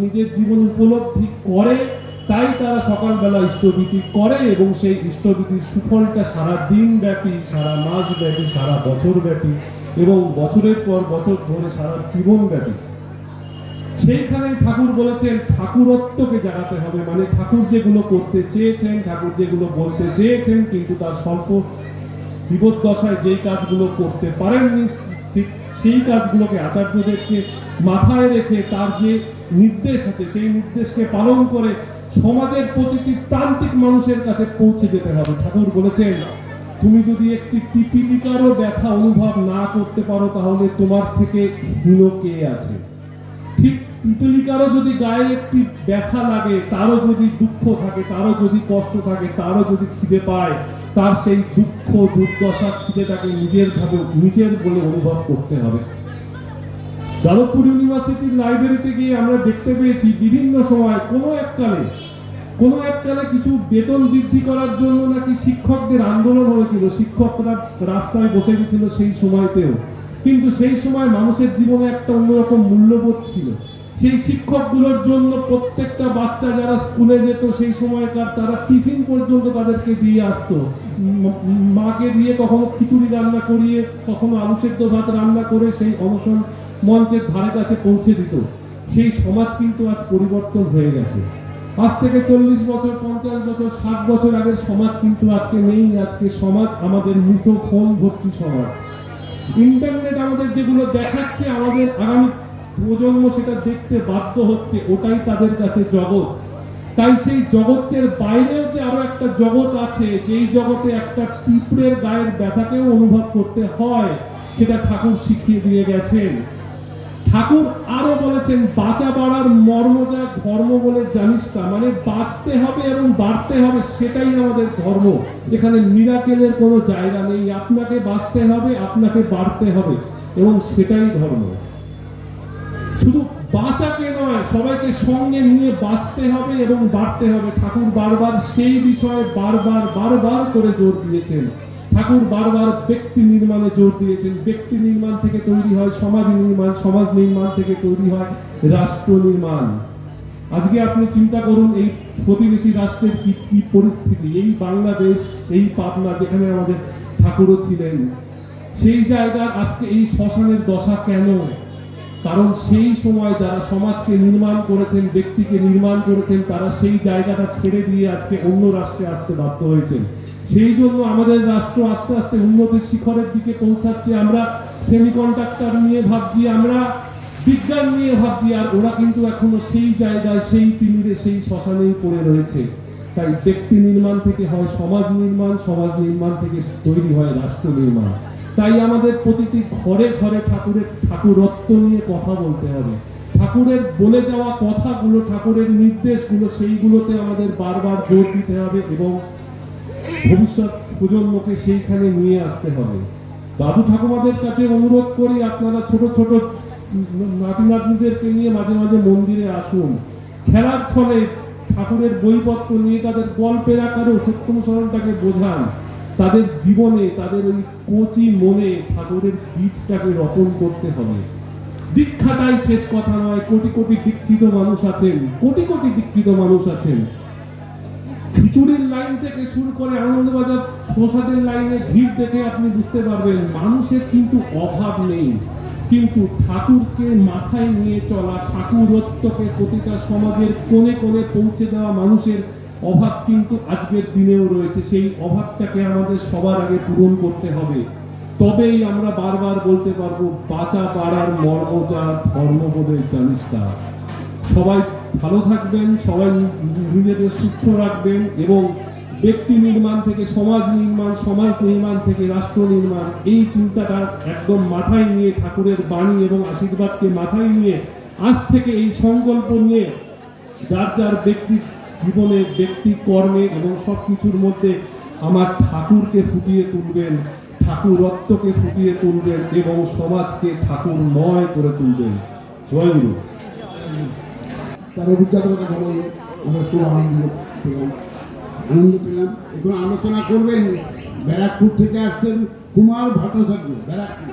নিজের জীবন উপলব্ধি করে, তাই তারা সকালবেলা ইষ্টভীতি করে এবং সেই ইষ্টভীতির সুফলটা সারা দিন ব্যাপী, সারা মাস ব্যাপী, সারা বছর ব্যাপী এবং বছরের পর বছর ধরে সারা জীবন ব্যাপী। সেইখানে ঠাকুর বলেছেন ঠাকুরত্বকে জাগাতে হবে, মানে ঠাকুর যেগুলো করতে চেয়েছেন, ঠাকুর যেগুলো বলতে চেয়েছেন কিন্তু তার স্বল্প বিপদদশায় যেই কাজগুলো করতে পারেননি, ঠিক সেই কাজগুলোকে আচার্যদেরকে মাথায় রেখে তার যে নির্দেশ আছে সেই নির্দেশকে পালন করে সমাজের প্রতিটি প্রান্তিক মানুষের কাছে পৌঁছে যেতে হবে। ঠাকুর বলেছেন তুমি যদি একটি পিপিলিকারও ব্যথা অনুভব না করতে পারো তাহলে তোমার থেকে হীন কে আছে। ঠিক পিপিলিকারও যদি গায়ে একটি ব্যথা লাগে, তারও যদি দুঃখ থাকে, তারও যদি কষ্ট থাকে, তারও যদি খিদে পায়, তার সেই দুঃখ দুর্দশা খিদেটাকে নিজের বলে অনুভব করতে হবে। যাদবপুর ইউনিভার্সিটির লাইব্রেরিতে গিয়ে আমরা দেখতে পেয়েছি বিভিন্ন সময় কোনো এককালে কিছু বেতন বৃদ্ধি করার জন্য নাকি শিক্ষকদের আন্দোলন হয়েছিল, শিক্ষকরা রাস্তায় বসে গেছিল সেই সময়তেও, কিন্তু সেই সময় মানুষের জীবনে একটা অন্যরকম মূল্যবোধ ছিল। সেই শিক্ষকগুলোর জন্য প্রত্যেকটা বাচ্চা যারা স্কুলে যেত সেই সময়কার তারা টিফিন পর্যন্ত তাদেরকে দিয়ে আসতো, মাকে দিয়ে কখনো খিচুড়ি রান্না করিয়ে, কখনো আলু সেদ্ধ ভাত রান্না করে সেই অনশন মঞ্চের ধারে কাছে পৌঁছে দিত। সেই সমাজ কিন্তু আজ পরিবর্তন হয়ে গেছে। আজ থেকে 40 বছর, 50 বছর, 60 বছর আগের সমাজ কিন্তু আজকে নেই। আজকে সমাজ আমাদের মুঠো ফোন ভর্তি সমাজ। ইন্টারনেট আমাদের যেগুলো দেখাচ্ছে, আমাদের আগামী প্রজন্ম সেটা দেখতে বাধ্য হচ্ছে, ওটাই তাদের কাছে জগৎ। তাই সেই জগতের বাইরেও যে আরো একটা জগৎ আছে, যেই জগতে একটা পিঁপড়ের গায়ের ব্যথাকেও অনুভব করতে হয়, সেটা ঠাকুর শিখিয়ে দিয়ে গেছেন। ঠাকুর আরো বলেছেন বাঁচা বাড়ার মর্ম যা ধর্ম বলে জানিস তা, মানে বাঁচতে হবে এবং বাড়তে হবে, সেটাই আমাদের ধর্ম। এখানে মিরাকেলের কোনো জায়গা নেই। আপনাকে বাঁচতে হবে, আপনাকে বাড়তে হবে এবং সেটাই ধর্ম। শুধু বাঁচাকে নয়, সবাইকে সঙ্গে নিয়ে বাঁচতে হবে এবং বাড়তে হবে। ঠাকুর বারবার সেই বিষয়ে বারবার করে জোর দিয়েছেন। ঠাকুর বারবার ব্যক্তি নির্মাণে জোর দিয়েছেন। ব্যক্তি নির্মাণ থেকে তৈরি হয় সমাজ নির্মাণ, সমাজ নির্মাণ থেকে তৈরি হয় রাষ্ট্র নির্মাণ। আজকে আপনি চিন্তা করুন এই প্রতিবেশী রাষ্ট্রের কি পরিস্থিতি। এই বাংলাদেশ, এই পাবনা যেখানে আমাদের ঠাকুরও ছিলেন, সেই জায়গার আজকে এই শ্মশানের দশা কেন? কারণ সেই সময় যারা সমাজকে নির্মাণ করেছেন, ব্যক্তিকে নির্মাণ করেছেন, তারা সেই জায়গাটা ছেড়ে দিয়ে আজকে অন্য রাষ্ট্রে আসতে বাধ্য হয়েছেন। সেই জন্য আমাদের রাষ্ট্র আস্তে আস্তে উন্নতির শিখরের দিকে পৌঁছাচ্ছে। আমরা সেমিকন্ডাক্টর নিয়ে ভাবছি, আমরা বিজ্ঞান নিয়ে ভাবছি, আর ওরা কিন্তু এখনো সেই জায়গায়, সেই তিমিরে, সেই শ্মশানেই পড়ে রয়েছে। তাই ব্যক্তি নির্মাণ থেকে হয় সমাজ নির্মাণ, সমাজ নির্মাণ থেকে তৈরি হয় রাষ্ট্র নির্মাণ। তাই আমাদের প্রতিটি ঘরে ঘরে ঠাকুরত্ব নিয়ে কথা বলতে হবে। ঠাকুরের বলে যাওয়া কথাগুলো, ঠাকুরের নির্দেশগুলো, সেইগুলোতে আমাদের বারবার জোর দিতে হবে এবং ভবিষ্যৎ প্রজন্মকে সেইখানে নিয়ে আসতে হবে। দাদু ঠাকুমাদের কাছে অনুরোধ করি, আপনারা ছোট ছোট নাতি নাতনিদেরকে নিয়ে মাঝে মাঝে মন্দিরে আসুন। খেলার ছলে ঠাকুরের বইপত্র নিয়ে তাদের গল্পের আকারেও সত্যমশরণটাকে বোঝান। তাদের জীবনে, তাদের ওই কচি মনে ঠাকুরের বীজটাকে রোপণ করতে হবে। দীক্ষাটাই শেষ কথা নয়। কোটি কোটি দীক্ষিত মানুষ আছেন, কোটি কোটি দীক্ষিত মানুষ আছেন। খিচুড়ির লাইন থেকে শুরু করে আনন্দবাজার প্রসাদের লাইনে ভিড় দেখে আপনি বুঝতে পারবেন মানুষের কিন্তু অভাব নেই। কিন্তু ঠাকুরকে মাথায় নিয়ে চলা, ঠাকুরত্বকে প্রতিটা সমাজের কোণে কোণে পৌঁছে দেওয়া মানুষের অভাব কিন্তু আজকের দিনেও রয়েছে। সেই অভাবটাকে আমাদের সবার আগে পূরণ করতে হবে। তবেই আমরা বারবার বলতে পারবো বাঁচা বাড়ার মর্ম যা ধর্ম বলে জানিস তা। সবাই ভালো থাকবেন, সবাই নিজেদের সুস্থ রাখবেন এবং ব্যক্তি নির্মাণ থেকে সমাজ নির্মাণ, সমাজ নির্মাণ থেকে রাষ্ট্র নির্মাণ, এই চিন্তাটা একদম মাথায় নিয়ে, ঠাকুরের বাণী এবং আশীর্বাদকে মাথায় নিয়ে আজ থেকে এই সংকল্প নিয়ে যার যার ব্যক্তি জীবনে, ব্যক্তি কর্মে এবং সব কিছুর মধ্যে আমার ঠাকুরকে ফুটিয়ে তুলবেন, ঠাকুরত্বকে ফুটিয়ে তুলবেন এবং সমাজকে ঠাকুরময় করে তুলবেন। জয় গুরু। তার অভিজ্ঞতার কথা বলল, আমরা খুব আনন্দ পেলাম। এখন আলোচনা করবেন ব্যারাকপুর থেকে আসছেন কুমার ভট্টাচার্য, ব্যারাকপুর।